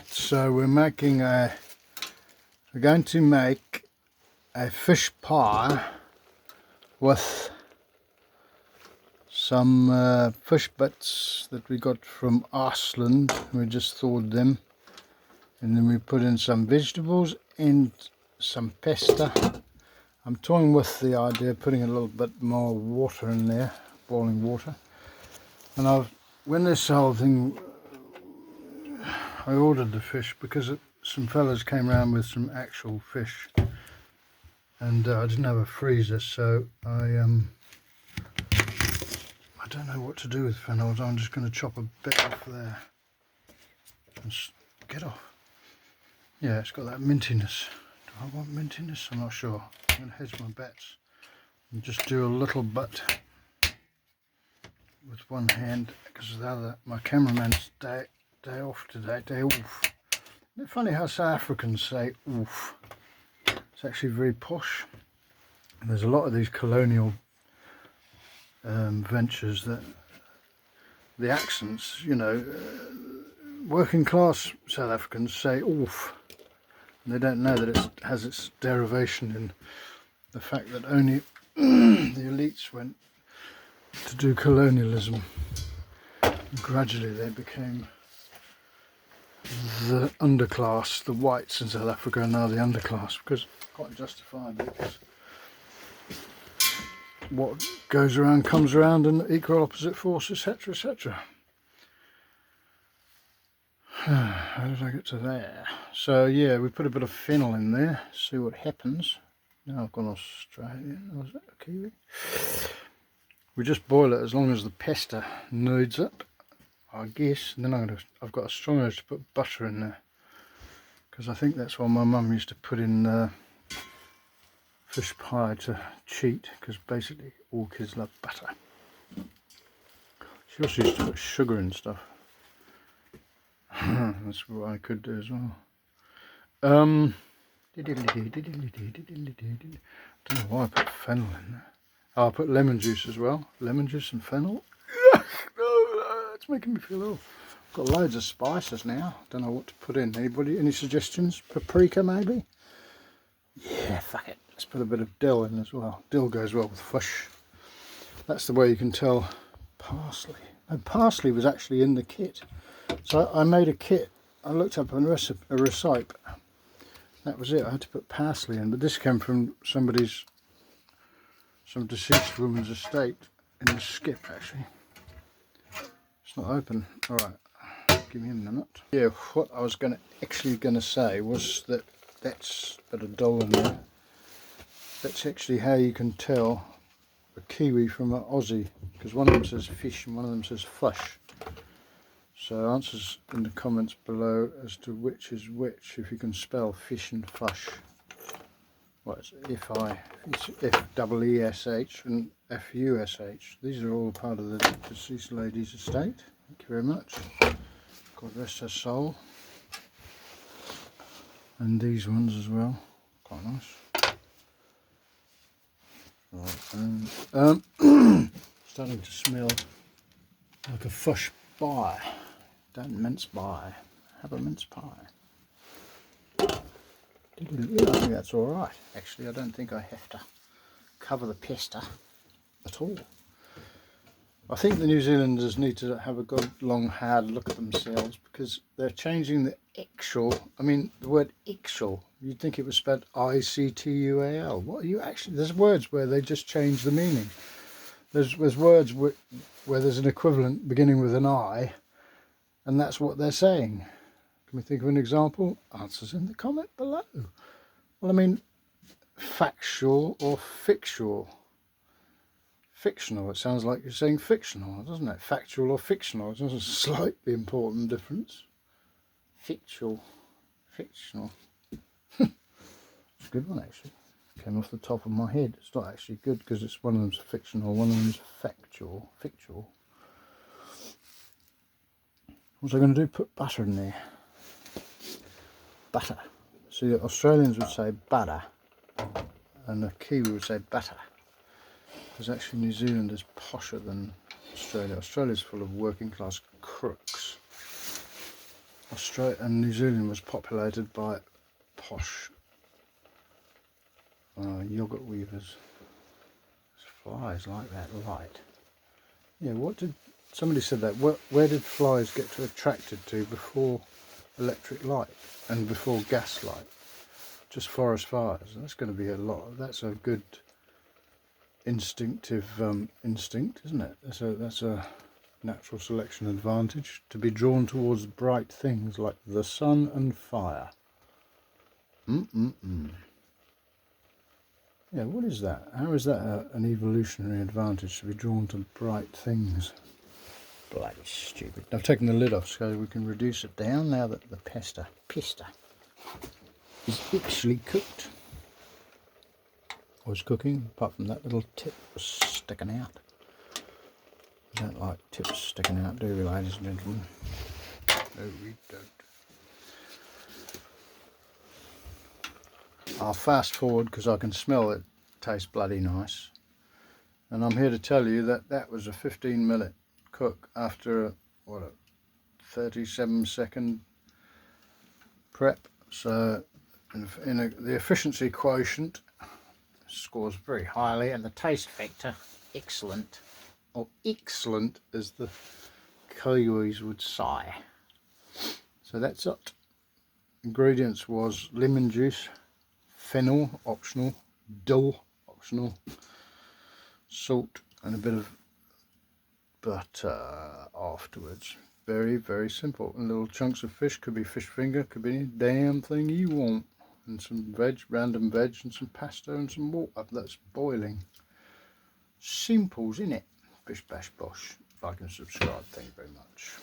So we're going to make a fish pie with some fish bits that we got from Iceland. We just thawed them, and then we put in some vegetables and some pasta. I'm toying with the idea of putting a little bit more water in there, boiling water. And when this whole thing, I ordered the fish because some fellas came around with some actual fish, and I didn't have a freezer, so I don't know what to do with fennels. I'm just going to chop a bit off there and get off. Yeah, it's got that mintiness. Do I want mintiness? I'm not sure. I'm going to hedge my bets and just do a little bit with one hand, because the other, my cameraman's day off today. Day off. Isn't it funny how South Africans say oof? It's actually very posh. And there's a lot of these colonial ventures that the accents, you know, working class South Africans say oof. And they don't know that it has its derivation in the fact that only the elites went to do colonialism. And gradually they became the underclass. The whites in South Africa are now the underclass, because quite justifiably, because what goes around comes around, and equal opposite force, etc, etc. How did I get to there? So yeah, we put a bit of fennel in there, see what happens. Now I've gone Australian, was it a Kiwi? We just boil it as long as the pasta needs it, I guess. And then I've got a strong urge to put butter in there, because I think that's what my mum used to put in fish pie to cheat, because basically all kids love butter. She also used to put sugar and stuff. That's what I could do as well. I don't know why I put fennel in there. Oh, I put lemon juice as well. Lemon juice and fennel. It's making me feel ill. Got loads of spices now. Don't know what to put in. Anybody? Any suggestions? Paprika maybe? Yeah, fuck it. Let's put a bit of dill in as well. Dill goes well with fish. That's the way you can tell. Parsley. And parsley was actually in the kit. So I made a kit. I looked up a recipe. That was it. I had to put parsley in, but this came from some deceased woman's estate in the skip, actually. It's not open. All right, give me a minute. Yeah, what I was actually going to say was that that's a bit of dull in there. That's actually how you can tell a Kiwi from an Aussie, because one of them says fish and one of them says fish. So answers in the comments below as to which is which, if you can spell fish and fush. Well, it's F-E-E-S-H and F-U-S-H. These are all part of the deceased lady's estate. Thank you very much. God rest her soul. And these ones as well. Quite nice. Right, and, starting to smell like a fish pie. Don't mince pie, have a mince pie. Yeah, I think that's alright. Actually, I don't think I have to cover the pasta at all. I think the New Zealanders need to have a good long hard look at themselves, because they're changing the actual, I mean the word actual, you'd think it was spelled I-C-T-U-A-L. What are you actually, there's words where they just change the meaning. There's words where there's an equivalent beginning with an I, and that's what they're saying. Can we think of an example? Answers in the comment below. Well, I mean, factual or fictional. Fictional, it sounds like you're saying fictional, doesn't it? Factual or fictional, it's a slightly important difference. Fictional. It's a good one, actually. Came off the top of my head. It's not actually good, because it's one of them's fictional, one of them's factual. What was I going to do? Put butter in there. Butter. See, Australians would say butter, and the Kiwi would say butter. Because actually New Zealand is posher than Australia. Australia's full of working class crooks. Australia and New Zealand was populated by posh yogurt weavers. Flies like that light. Yeah, what did somebody said that? Where did flies get attracted to before electric light and before gas light? Just forest fires. That's going to be a lot. That's a good instinctive instinct, isn't it? That's a natural selection advantage, to be drawn towards bright things like the sun and fire. Yeah, what is that? How is that an evolutionary advantage, to be drawn to bright things? Bloody stupid. I've taken the lid off so we can reduce it down now that the pesta is actually cooked. Was cooking, apart from that little tip was sticking out. I don't like tips sticking out, do we, ladies and gentlemen? No, we don't. I'll fast forward because I can smell it tastes bloody nice. And I'm here to tell you that that was a 15-minute cook after a 37-second prep. So the efficiency quotient scores very highly, and the taste factor excellent, or excellent as the Kiwis would say. So that's it. Ingredients was lemon juice, fennel optional, dill optional, salt and a bit of butter afterwards. Very, very simple. And little chunks of fish, could be fish finger, could be any damn thing you want. And some veg, random veg, and some pasta and some water that's boiling. Simples, innit? Bish bash bosh. Like and subscribe. Thank you very much.